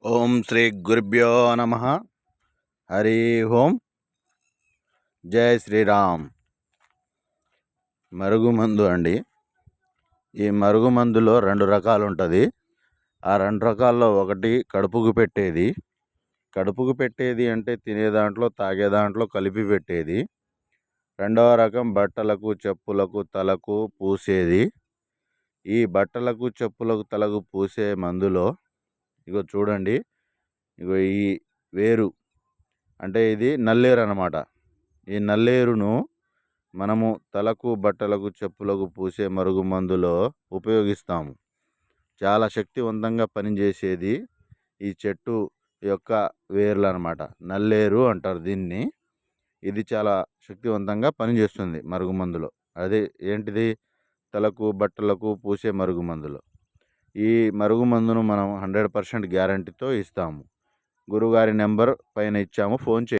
ఓం శ్రీ గురుభ్యో నమ. హరి ఓం. జై శ్రీరామ్. మరుగుమందు అండి. ఈ మరుగుమందులో 2 రకాలు ఉంటుంది. ఆ 2 రకాల్లో ఒకటి కడుపుకు పెట్టేది. కడుపుకు పెట్టేది అంటే తినే దాంట్లో తాగే దాంట్లో కలిపి పెట్టేది. రెండవ రకం బట్టలకు చెప్పులకు తలకు పూసేది. ఈ బట్టలకు చెప్పులకు తలకు పూసే మందులో ఇగో చూడండి, ఇగో ఈ వేరు అంటే ఇది నల్లేరు అన్నమాట. ఈ నల్లేరును మనము తలకు బట్టలకు చెప్పులకు పూసే మరుగు మందులో ఉపయోగిస్తాము. చాలా శక్తివంతంగా పనిచేసేది ఈ చెట్టు యొక్క వేర్లు అన్నమాట. నల్లేరు అంటారు దీన్ని. ఇది చాలా శక్తివంతంగా పనిచేస్తుంది మరుగుమందులో. అదే ఏంటిది, తలకు బట్టలకు పూసే మరుగుమందులో. ఈ మరుగుమందును మనం 100% గ్యారంటీతో ఇస్తాము. గురుగారి నెంబర్ పైన ఇచ్చాము, ఫోన్ చేయండి.